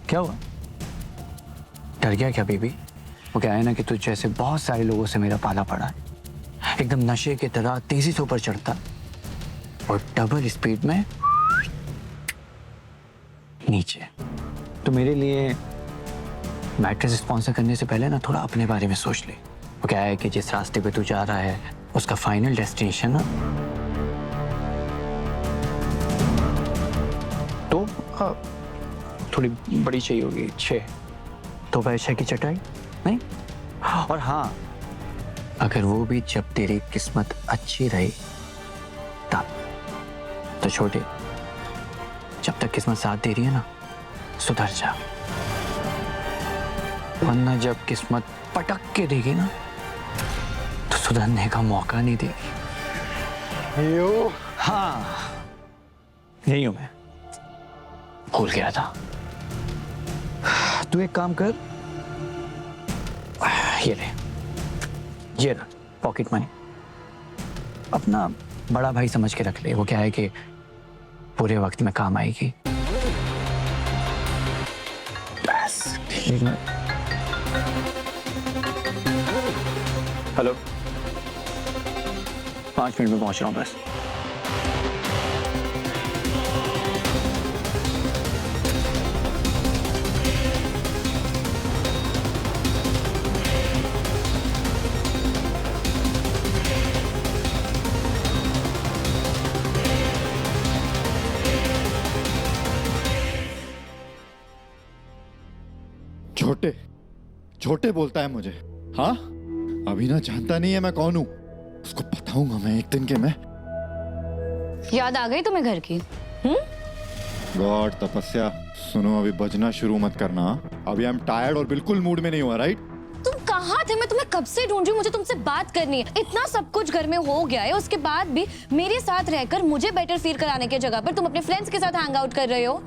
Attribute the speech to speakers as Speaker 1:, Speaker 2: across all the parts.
Speaker 1: क्या हुआ? डर गया क्या बेबी? वो क्या है ना कि तुझ जैसे बहुत सारे लोगों से मेरा पाला पड़ा है, एकदम नशे की तरह तेजी से ऊपर चढ़ता और डबल स्पीड में नीचे। तो मेरे लिए मैट्रेस स्पॉन्सर करने से पहले ना थोड़ा अपने बारे में सोच ले। वो क्या है कि जिस रास्ते पे तू जा रहा है उसका फाइनल डेस्टिनेशन ना तो थोड़ी बड़ी चाहिए होगी, 6 तो वह 6 की चटाई नहीं। और हाँ, अगर वो भी जब तेरी किस्मत अच्छी रही तब। तो छोटे, जब तक किस्मत साथ दे रही है ना सुधर जा, वरना जब किस्मत पटक के देगी ना तो सुधरने का मौका नहीं देगी।
Speaker 2: यो
Speaker 1: हाँ, यही हूं मैं, भूल गया था। तू एक काम कर, ये ले, ये रख पॉकेट मनी, अपना बड़ा भाई समझ के रख ले। वो क्या है कि पूरे वक्त में काम आएगी। बस ठीक है। हेलो, 5 मिनट में पहुंच रहा हूँ बस।
Speaker 2: छोटे छोटे बोलता है मुझे। हाँ, अभी ना जानता नहीं है मैं कौन हूँ। उसको बताऊंगा मैं एक दिन के मैं।
Speaker 3: याद आ गई तुम्हें घर की?
Speaker 2: गॉड तपस्या, सुनो अभी बजना शुरू मत करना। अभी आई एम टायर्ड और बिल्कुल मूड में नहीं हुआ। राइट?
Speaker 3: तुम कहाँ थे? मैं तुम्हें कब से ढूंढ रही हूँ। मुझे तुमसे बात करनी है। इतना सब कुछ घर में हो गया है, उसके बाद भी मेरे साथ रहकर मुझे बेटर फील कराने की जगह पर तुम अपने फ्रेंड्स के साथ हैंग आउट कर रहे हो।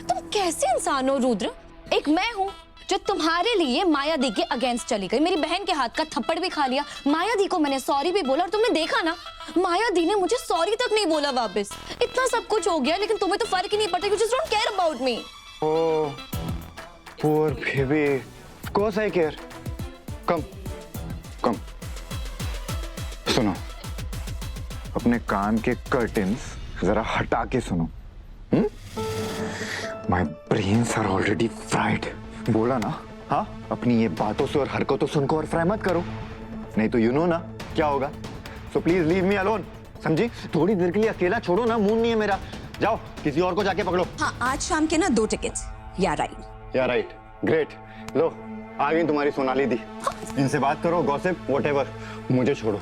Speaker 3: तुम कैसे इंसान हो रुद्र? एक मैं हूँ जो तुम्हारे लिए माया दी के अगेंस्ट चली गई, मेरी बहन के हाथ का थप्पड़ भी खा लिया, माया दी को मैंने सॉरी भी बोला और तुमने देखा ना, माया दी ने मुझे सॉरी तक नहीं बोला वापस। इतना सब कुछ हो गया लेकिन तुम्हें तो फर्क ही नहीं पड़ता। You just don't care about me.
Speaker 4: Oh, poor baby. Of course I care. Come, come. सुनो, अपने कान के कर्टन्स जरा हटा के सुनो। My brains are already fried. बोला ना, हाँ? अपनी ये बातों से और हरकतों से उनको और फ्राई मत करो, नहीं तो यू नो ना क्या होगा। So please leave me alone. समझी? थोड़ी देर के लिए अकेला छोड़ो ना, मूड नहीं है मेरा। जाओ किसी और को जाके पकड़ो।
Speaker 5: हाँ, आज शाम के ना 2 टिकट्स। या राइट?
Speaker 4: या राइट, ग्रेट। लो आ गई तुम्हारी सोनाली दी। इनसे बात करो, गॉसिप व्हाटएवर, मुझे छोड़ो।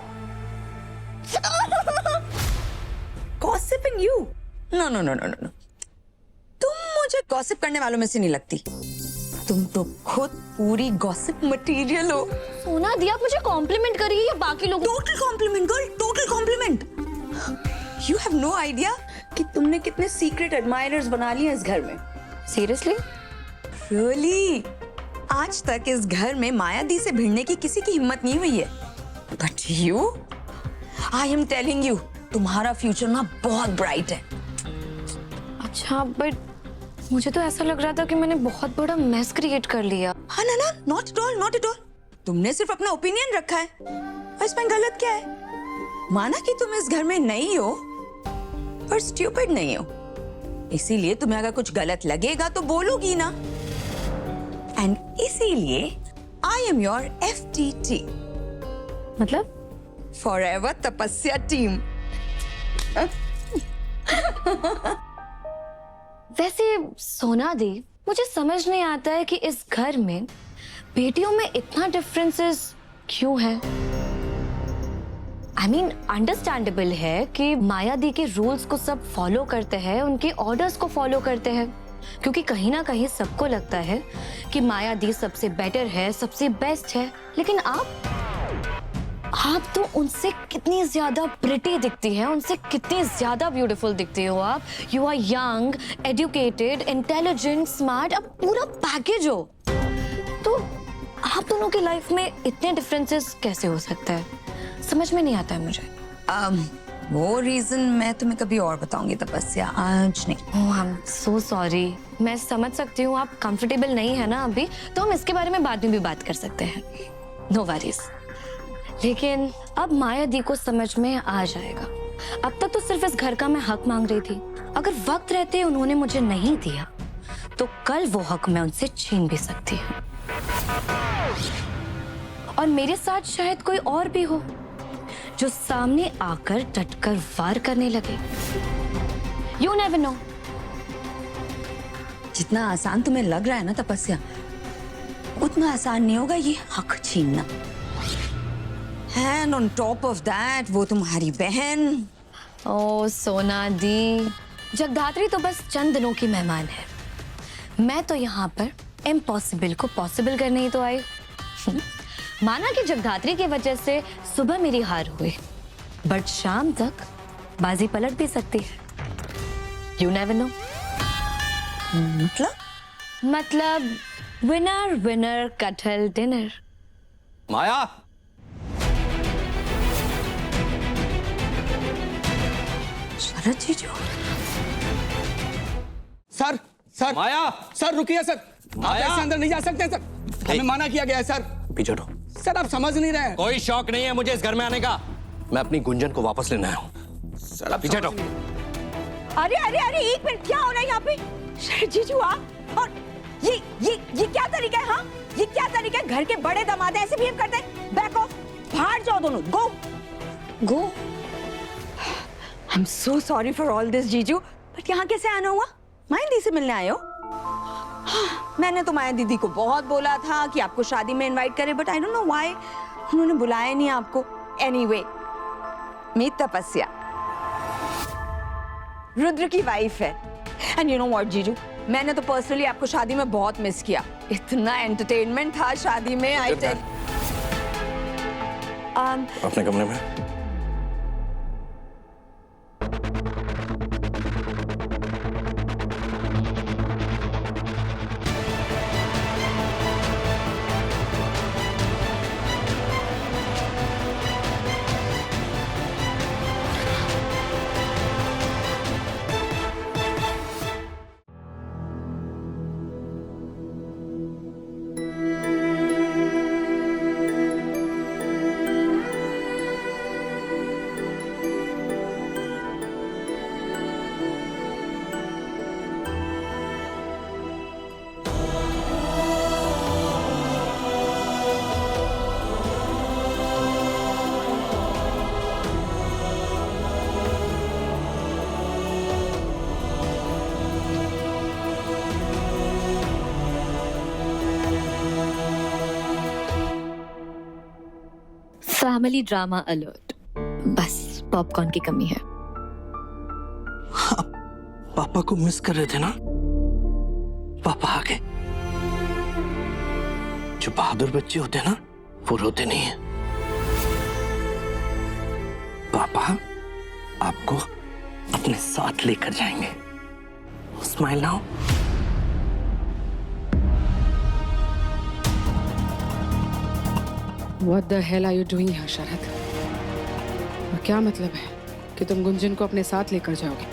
Speaker 5: Gossiping you? No no no no no, तुम मुझे गॉसिप करने वालों में से नहीं लगती। तुम तो खुद पूरी गॉसिप मटेरियल हो।
Speaker 3: सोना दी, आप मुझे कॉम्प्लीमेंट करिए या बाकी लोग?
Speaker 5: Total compliment girl, total compliment. You have no idea कि तुमने कितने सीक्रेट एडमायरर्स बना लिए इस घर में।
Speaker 3: सीरियसली?
Speaker 5: रियली? आज तक इस घर में माया दी से भिड़ने की किसी की हिम्मत नहीं हुई है। But you, I am telling you, तुम्हारा फ्यूचर ना बहुत ब्राइट है।
Speaker 3: अच्छा, बट मुझे तो ऐसा लग रहा था कि मैंने बहुत बड़ा मेस क्रिएट कर लिया।
Speaker 5: हाँ ना ना, not at all, not at all. तुमने सिर्फ अपना ओपिनियन रखा है और इसमें गलत क्या है? माना कि तुम इस घर में नई हो पर स्टूपिड नहीं हो, इसीलिए तुम्हें अगर कुछ गलत लगेगा तो बोलोगी ना। एंड इसीलिए आई एम योर FTT,
Speaker 3: मतलब?
Speaker 5: फॉरएवर तपस्या टीम।
Speaker 3: वैसे सोना दी, मुझे समझ नहीं आता है कि इस घर में बेटियों में इतना डिफरेंसेस क्यों है। आई मीन अंडरस्टैंडेबल है कि माया दी के रूल्स को सब फॉलो करते हैं, उनके ऑर्डर्स को फॉलो करते हैं, क्योंकि कहीं ना कहीं सबको लगता है कि माया दी सबसे बेटर है, सबसे बेस्ट है। लेकिन आप तो उनसे कितनी ज्यादा प्रिटी दिखती हैं, उनसे कितनी ज्यादा ब्यूटीफुल दिखती हो आप। You are young, educated, intelligent, smart, अब पूरा पैकेज हो। तो आप दोनों की लाइफ में इतने डिफरेंसेस कैसे हो सकते हैं? समझ में नहीं आता है मुझे।
Speaker 5: वो रीजन मैं तुम्हें कभी और बताऊंगी तपस्या, आज नहीं।
Speaker 3: ओह आई एम सो सॉरी। मैं समझ सकती हूँ आप कंफर्टेबल नहीं है ना अभी, तो हम इसके बारे में बाद में भी बात कर सकते हैं। No worries. लेकिन अब माया दी को समझ में आ जाएगा। अब तक तो सिर्फ इस घर का मैं हक मांग रही थी। अगर वक्त रहते उन्होंने मुझे नहीं दिया तो कल वो हक मैं उनसे छीन भी सकती हूँ। और मेरे साथ शायद कोई और भी हो जो सामने आकर डटकर वार करने लगे। You never know.
Speaker 5: जितना आसान तुम्हें लग रहा है ना तपस्या, उतना आसान नहीं होगा ये हक छीनना। And on top of that वो तुम्हारी बहन।
Speaker 3: ओ सोना दी, जगधात्री तो बस चंद दिनों की मेहमान है। मैं तो यहाँ पर इम्पॉसिबल को पॉसिबल करने ही तो आई। माना कि जगधात्री की वजह से सुबह मेरी हार हुई, बट शाम तक बाजी पलट भी सकती है। You never know. मतलब विनर विनर कटहल डिनर।
Speaker 6: माया,
Speaker 5: शरद जीजू,
Speaker 7: सर
Speaker 6: माया,
Speaker 7: सर रुकिए सर, आप
Speaker 6: माया!
Speaker 7: ऐसे अंदर नहीं जा सकते सर, हमें मना किया गया है सर।
Speaker 6: पीछे हटो।
Speaker 7: सर आप समझ नहीं रहे हैं।
Speaker 6: कोई शौक नहीं है मुझे इस घर में आने का। मैं अपनी गुंजन को वापस लेने आया हूँ।
Speaker 7: सर आप
Speaker 6: पीछे हटो।
Speaker 5: अरे अरे अरे एक मिनट, क्या हो रहा है यहाँ पे? शरद जीजू आप, और ये क्या तरीका है? हाँ, ये क्या तरीका है? घर के बड़े दामाद ऐसे बिहेव करते हैं? बैक ऑफ, बाहर जाओ दोनों, go go. I am so sorry for all this जीजू, बट यहाँ कैसे आना हुआ? माया दी से मिलने आए हो? हाँ, मैंने तो माया दीदी को बहुत बोला था कि आपको शादी में इनवाइट करे, but I don't know why उन्होंने बुलाया नहीं आपको। एनीवे, मीट तपस्या, रुद्र की वाइफ है। एंड यू नो व्हाट जीजू, मैंने तो पर्सनली आपको शादी में बहुत मिस किया। इतना एंटरटेनमेंट था शादी में, आई टेल।
Speaker 6: अपने कमरे में।
Speaker 3: Family drama alert. बस पॉपकॉर्न की कमी है।
Speaker 6: पापा को मिस कर रहे थे ना? पापा आ गए। जो बहादुर बच्चे होते हैं ना, वो रोते नहीं है। पापा आपको अपने साथ लेकर जाएंगे। Smile now.
Speaker 8: What the hell are you doing here, शरद? और क्या मतलब है कि तुम गुंजन को अपने साथ लेकर जाओगे?